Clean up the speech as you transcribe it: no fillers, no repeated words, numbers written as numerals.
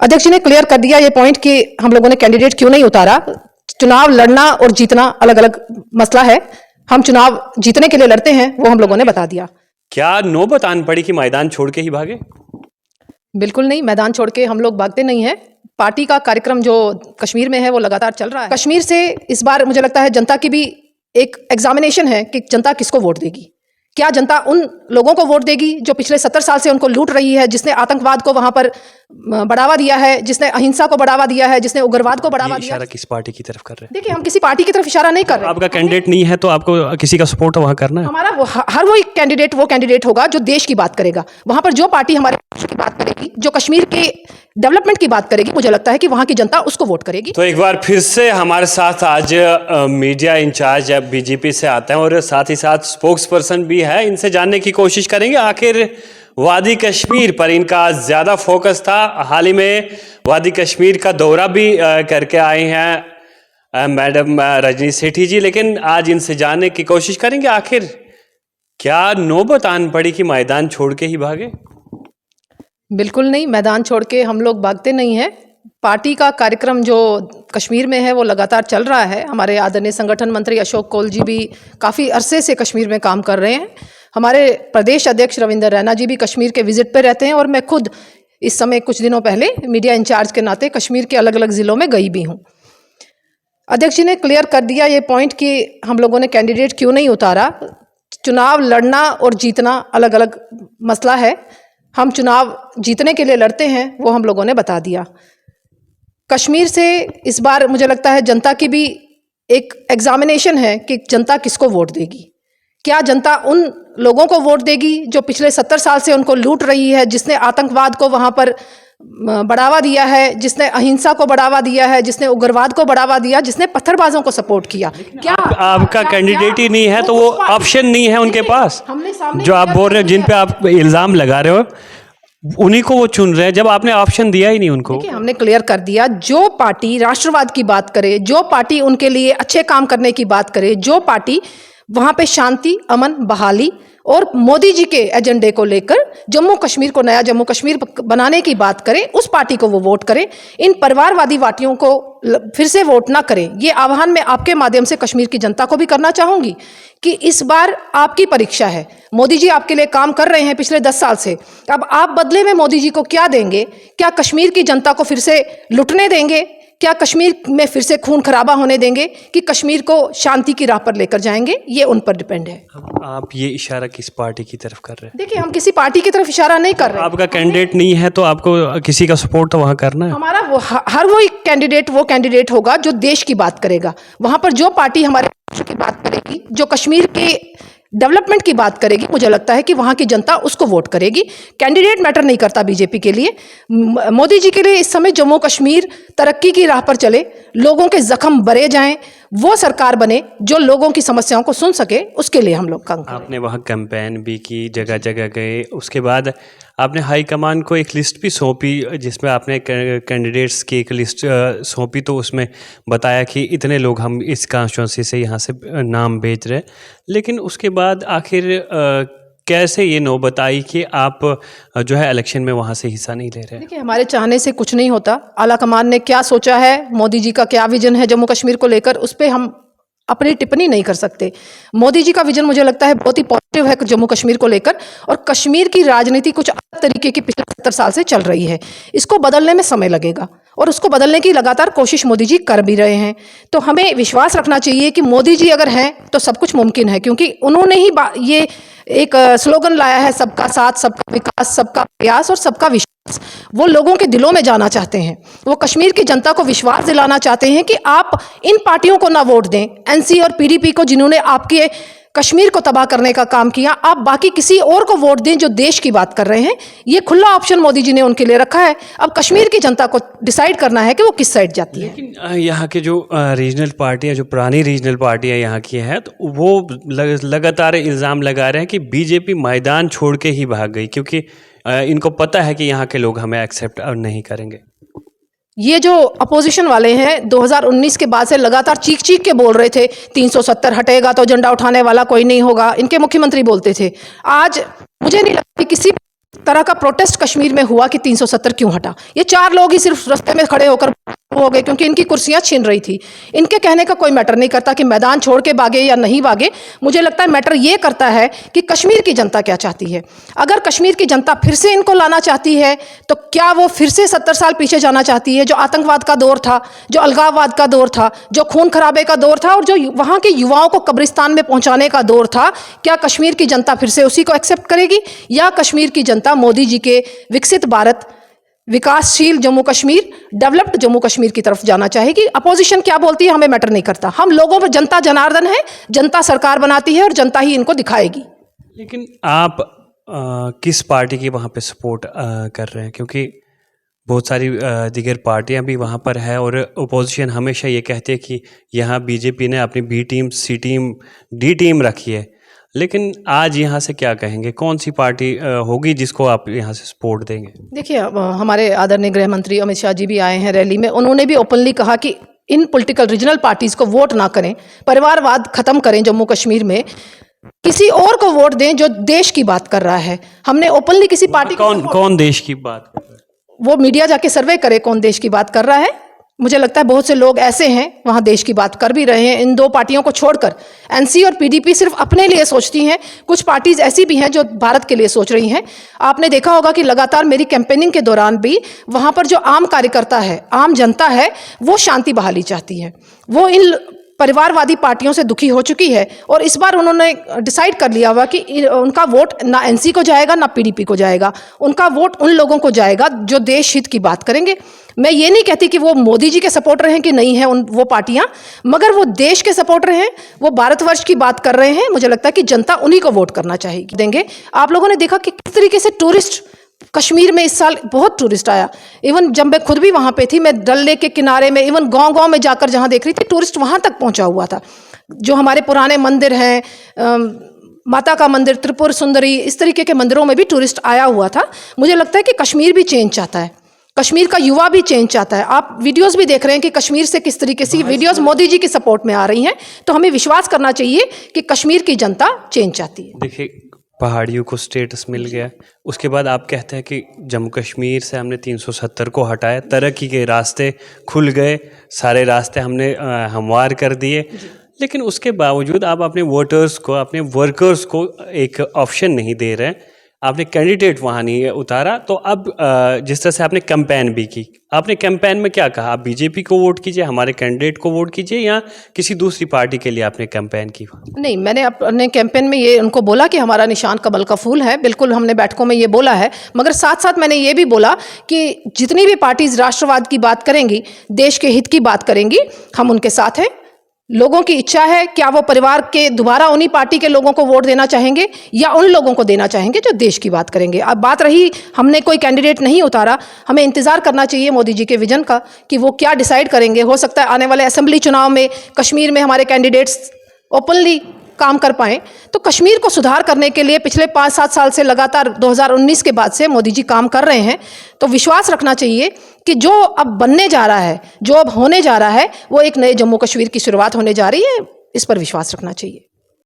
अध्यक्ष जी ने क्लियर कर दिया ये पॉइंट कि हम लोगों ने कैंडिडेट क्यों नहीं उतारा। चुनाव लड़ना और जीतना अलग अलग मसला है। हम चुनाव जीतने के लिए लड़ते हैं, वो हम लोगों ने बता दिया। क्या नौबत आन पड़ी कि मैदान छोड़ के ही भागे? बिल्कुल नहीं, मैदान छोड़ के हम लोग भागते नहीं हैं। पार्टी का कार्यक्रम जो कश्मीर में है वो लगातार चल रहा है। कश्मीर से इस बार मुझे लगता है जनता की भी एक एग्जामिनेशन है कि जनता किसको वोट देगी। क्या जनता उन लोगों को वोट देगी जो पिछले 70 साल से उनको लूट रही है, जिसने आतंकवाद को वहां पर बढ़ावा दिया है, जिसने अहिंसा को बढ़ावा दिया है, जिसने उग्रवाद को बढ़ावा दिया। इशारा किस पार्टी की तरफ कर रहे हैं? देखिए, हम किसी पार्टी की तरफ इशारा नहीं कर रहे। आपका कैंडिडेट नहीं है तो आपको किसी का सपोर्ट वहां करना है? हमारा हर वो कैंडिडेट होगा जो देश की बात करेगा। वहां पर जो पार्टी हमारे देश की बात करेगी, जो कश्मीर के डेवलपमेंट की बात करेगी, मुझे लगता है कि वहां की जनता उसको वोट करेगी। तो एक बार फिर से हमारे साथ आज मीडिया इंचार्ज बीजेपी से आते हैं और साथ ही साथ स्पोक्स पर्सन भी है। इनसे जानने की कोशिश करेंगे आखिर वादी कश्मीर पर इनका ज्यादा फोकस था। हाल ही में वादी कश्मीर का दौरा भी करके आए हैं मैडम रजनी सेठी जी, लेकिन आज इनसे जानने की कोशिश करेंगे आखिर क्या नौबत आन पड़ी कि मैदान छोड़ के ही भागे? बिल्कुल नहीं, मैदान छोड़ के हम लोग भागते नहीं हैं। पार्टी का कार्यक्रम जो कश्मीर में है वो लगातार चल रहा है। हमारे आदरणीय संगठन मंत्री अशोक कौल जी भी काफ़ी अरसे से कश्मीर में काम कर रहे हैं। हमारे प्रदेश अध्यक्ष रविंदर रैना जी भी कश्मीर के विजिट पे रहते हैं और मैं खुद इस समय कुछ दिनों पहले मीडिया इंचार्ज के नाते कश्मीर के अलग अलग ज़िलों में गई भी हूँ। अध्यक्ष जी ने क्लियर कर दिया ये पॉइंट कि हम लोगों ने कैंडिडेट क्यों नहीं उतारा। चुनाव लड़ना और जीतना अलग अलग मसला है। हम चुनाव जीतने के लिए लड़ते हैं, वो हम लोगों ने बता दिया। कश्मीर से इस बार मुझे लगता है जनता की भी एक एग्जामिनेशन है कि जनता किसको वोट देगी। क्या जनता उन लोगों को वोट देगी जो पिछले 70 साल से उनको लूट रही है, जिसने आतंकवाद को वहां पर बढ़ावा दिया है, जिसने अहिंसा को बढ़ावा दिया है, जिसने उग्रवाद को बढ़ावा दिया, जिसने पत्थरबाजों को सपोर्ट किया। क्या आपका कैंडिडेट ही नहीं है तो वो ऑप्शन नहीं है उनके पास। जो आप बोल रहे हो, जिन पे आप इल्जाम लगा रहे हो, उन्हीं को वो चुन रहे हैं जब आपने ऑप्शन दिया ही नहीं उनको। देखिए, हमने क्लियर कर दिया, जो पार्टी राष्ट्रवाद की बात करे, जो पार्टी उनके लिए अच्छे काम करने की बात करे, जो पार्टी वहां पे शांति, अमन, बहाली और मोदी जी के एजेंडे को लेकर जम्मू कश्मीर को नया जम्मू कश्मीर बनाने की बात करें, उस पार्टी को वो वोट करें। इन परिवारवादी पार्टियों को फिर से वोट ना करें। ये आह्वान मैं आपके माध्यम से कश्मीर की जनता को भी करना चाहूंगी कि इस बार आपकी परीक्षा है। मोदी जी आपके लिए काम कर रहे हैं पिछले 10 साल से। अब आप बदले में मोदी जी को क्या देंगे? क्या कश्मीर की जनता को फिर से लुटने देंगे? क्या कश्मीर में फिर से खून खराबा होने देंगे कि कश्मीर को शांति की राह पर लेकर जाएंगे? ये उन पर डिपेंड है। आप ये इशारा किस पार्टी की तरफ कर रहे हैं? देखिए, हम किसी पार्टी की तरफ इशारा नहीं कर रहे। आपका कैंडिडेट नहीं है तो आपको किसी का सपोर्ट तो वहां करना है? हमारा हर वो कैंडिडेट होगा जो देश की बात करेगा। वहां पर जो पार्टी हमारे देश की बात करेगी, जो कश्मीर के डेवलपमेंट की बात करेगी, मुझे लगता है कि वहां की जनता उसको वोट करेगी। कैंडिडेट मैटर नहीं करता बीजेपी के लिए। मोदी जी के लिए इस समय जम्मू कश्मीर तरक्की की राह पर चले, लोगों के जख्म भरे जाएं, वो सरकार बने जो लोगों की समस्याओं को सुन सके, उसके लिए हम लोग काम करें। आपने वहाँ कैंपेन भी की, जगह जगह गए, उसके बाद आपने हाईकमान को एक लिस्ट भी सौंपी जिसमें आपने कैंडिडेट्स की एक लिस्ट सौंपी, तो उसमें बताया कि इतने लोग हम इस कॉन्स्टिट्यूंसी से यहाँ से नाम भेज रहे हैं। लेकिन उसके बाद आखिर कैसे ये नौबत आई कि आप जो है इलेक्शन में वहाँ से हिस्सा नहीं ले रहे? देखिए, हमारे चाहने से कुछ नहीं होता। आला कमान ने क्या सोचा है, मोदी जी का क्या विजन है जम्मू कश्मीर को लेकर, उस पर हम अपनी टिप्पणी नहीं कर सकते। मोदी जी का विजन मुझे लगता है बहुत ही पॉजिटिव है जम्मू कश्मीर को लेकर, और कश्मीर की राजनीति कुछ अलग तरीके की पिछले 70 साल से चल रही है। इसको बदलने में समय लगेगा और उसको बदलने की लगातार कोशिश मोदी जी कर भी रहे हैं। तो हमें विश्वास रखना चाहिए कि मोदी जी अगर हैं तो सब कुछ मुमकिन है, क्योंकि उन्होंने ही ये एक स्लोगन लाया है, सबका साथ, सबका विकास, सबका प्रयास और सबका विश्वास। वो लोगों के दिलों में जाना चाहते हैं। वो कश्मीर की जनता को विश्वास दिलाना चाहते हैं कि आप इन पार्टियों को ना वोट दें, एनसी और पीडीपी को, जिन्होंने आपके कश्मीर को तबाह करने का काम किया। आप बाकी किसी और को वोट दें जो देश की बात कर रहे हैं। ये खुला ऑप्शन मोदी जी ने उनके लिए रखा है। अब कश्मीर की जनता को डिसाइड करना है कि वो किस साइड जाती है। लेकिन यहाँ के जो रीजनल पार्टियाँ, जो पुरानी रीजनल पार्टियाँ यहाँ की हैं, तो वो लगातार इल्ज़ाम लगा रहे हैं कि बीजेपी मैदान छोड़ के ही भाग गई, क्योंकि इनको पता है कि यहाँ के लोग हमें एक्सेप्ट नहीं करेंगे। ये जो अपोजिशन वाले हैं 2019 के बाद से लगातार चीख चीख के बोल रहे थे 370 हटेगा तो झंडा उठाने वाला कोई नहीं होगा, इनके मुख्यमंत्री बोलते थे। आज मुझे नहीं लगता कि किसी तरह का प्रोटेस्ट कश्मीर में हुआ कि 370 क्यों हटा। ये 4 लोग ही सिर्फ रास्ते में खड़े होकर हो गए क्योंकि इनकी कुर्सियां छीन रही थी। इनके कहने का कोई मैटर नहीं करता कि मैदान छोड़ के भागे या नहीं भागे। मुझे लगता है मैटर ये करता है कि कश्मीर की जनता क्या चाहती है। अगर कश्मीर की जनता फिर से इनको लाना चाहती है तो क्या वो फिर से 70 साल पीछे जाना चाहती है, जो आतंकवाद का दौर था, जो अलगाववाद का दौर था, जो खून खराबे का दौर था और जो वहाँ के युवाओं को कब्रिस्तान में पहुँचाने का दौर था। क्या कश्मीर की जनता फिर से उसी को एक्सेप्ट करेगी या कश्मीर की जनता मोदी जी के विकसित भारत, विकासशील जम्मू कश्मीर, डेवलप्ड जम्मू कश्मीर की तरफ जाना चाहेगी? अपोजिशन क्या बोलती है हमें मैटर नहीं करता। हम लोगों पर जनता जनार्दन है, जनता सरकार बनाती है और जनता ही इनको दिखाएगी। लेकिन आप किस पार्टी की वहाँ पे सपोर्ट कर रहे हैं? क्योंकि बहुत सारी दीगर पार्टियां भी वहाँ पर है और ओपोजिशन हमेशा ये कहती है कि यहाँ बीजेपी ने अपनी बी टीम, सी टीम, डी टीम रखी है। लेकिन आज यहाँ से क्या कहेंगे, कौन सी पार्टी होगी जिसको आप यहाँ से सपोर्ट देंगे? देखिए, हमारे आदरणीय गृह मंत्री अमित शाह जी भी आए हैं रैली में। उन्होंने भी ओपनली कहा कि इन पॉलिटिकल रीजनल पार्टीज को वोट ना करें, परिवारवाद खत्म करें, जम्मू कश्मीर में किसी और को वोट दें जो देश की बात कर रहा है। हमने ओपनली किसी पार्टी कौन देश की बात कर रहा है? वो मीडिया जाके सर्वे करे कौन देश की बात कर रहा है। मुझे लगता है बहुत से लोग ऐसे हैं वहाँ देश की बात कर भी रहे हैं। इन 2 पार्टियों को छोड़कर एनसी और पीडीपी सिर्फ अपने लिए सोचती हैं। कुछ पार्टीज ऐसी भी हैं जो भारत के लिए सोच रही हैं। आपने देखा होगा कि लगातार मेरी कैंपेनिंग के दौरान भी वहाँ पर जो आम कार्यकर्ता है, आम जनता है, वो शांति बहाली चाहती है। वो इन परिवारवादी पार्टियों से दुखी हो चुकी है और इस बार उन्होंने डिसाइड कर लिया हुआ कि उनका वोट ना एनसी को जाएगा ना पीडीपी को जाएगा। उनका वोट उन लोगों को जाएगा जो देश हित की बात करेंगे। मैं ये नहीं कहती कि वो मोदी जी के सपोर्टर हैं कि नहीं है वो पार्टियां, मगर वो देश के सपोर्टर हैं, वो भारतवर्ष की बात कर रहे हैं। मुझे लगता है कि जनता उन्हीं को वोट करना चाहेगी, देंगे। आप लोगों ने देखा कि किस तरीके से टूरिस्ट कश्मीर में इस साल बहुत टूरिस्ट आया। इवन जब मैं खुद भी वहाँ पे थी, मैं डल लेक के किनारे में, इवन गांव-गांव में जाकर जहाँ देख रही थी, टूरिस्ट वहाँ तक पहुँचा हुआ था। जो हमारे पुराने मंदिर हैं, माता का मंदिर, त्रिपुर सुंदरी, इस तरीके के मंदिरों में भी टूरिस्ट आया हुआ था। मुझे लगता है कि कश्मीर भी चेंज चाहता है, कश्मीर का युवा भी चेंज चाहता है। आप वीडियोस भी देख रहे हैं कि कश्मीर से किस तरीके से वीडियोस मोदी जी की सपोर्ट में आ रही हैं। तो हमें विश्वास करना चाहिए कि कश्मीर की जनता चेंज चाहती है। देखिए, पहाड़ियों को स्टेटस मिल गया, उसके बाद आप कहते हैं कि जम्मू कश्मीर से हमने 370 को हटाया, तरक्की के रास्ते खुल गए, सारे रास्ते हमने हमवार कर दिए। लेकिन उसके बावजूद आप अपने वोटर्स को, अपने वर्कर्स को एक ऑप्शन नहीं दे रहे हैं। आपने कैंडिडेट वहाँ नहीं उतारा। तो अब जिस तरह से आपने कैंपेन भी की, आपने कैंपेन में क्या कहा? आप बीजेपी को वोट कीजिए, हमारे कैंडिडेट को वोट कीजिए, या किसी दूसरी पार्टी के लिए आपने कैंपेन की? नहीं, मैंने अपने कैंपेन में ये उनको बोला कि हमारा निशान कमल का फूल है। बिल्कुल हमने बैठकों में ये बोला है, मगर साथ साथ मैंने ये भी बोला कि जितनी भी पार्टीज राष्ट्रवाद की बात करेंगी, देश के हित की बात करेंगी, हम उनके साथ हैं। लोगों की इच्छा है, क्या वो परिवार के दोबारा उन्हीं पार्टी के लोगों को वोट देना चाहेंगे या उन लोगों को देना चाहेंगे जो देश की बात करेंगे। अब बात रही, हमने कोई कैंडिडेट नहीं उतारा, हमें इंतजार करना चाहिए मोदी जी के विजन का कि वो क्या डिसाइड करेंगे। हो सकता है आने वाले असेंबली चुनाव में कश्मीर में हमारे कैंडिडेट्स ओपनली काम कर पाएं। तो कश्मीर को सुधार करने के लिए पिछले 5-7 साल से लगातार 2019 के बाद से मोदी जी काम कर रहे हैं। तो विश्वास रखना चाहिए कि जो अब बनने जा रहा है, जो अब होने जा रहा है, वो एक नए जम्मू कश्मीर की शुरुआत होने जा रही है। इस पर विश्वास रखना चाहिए।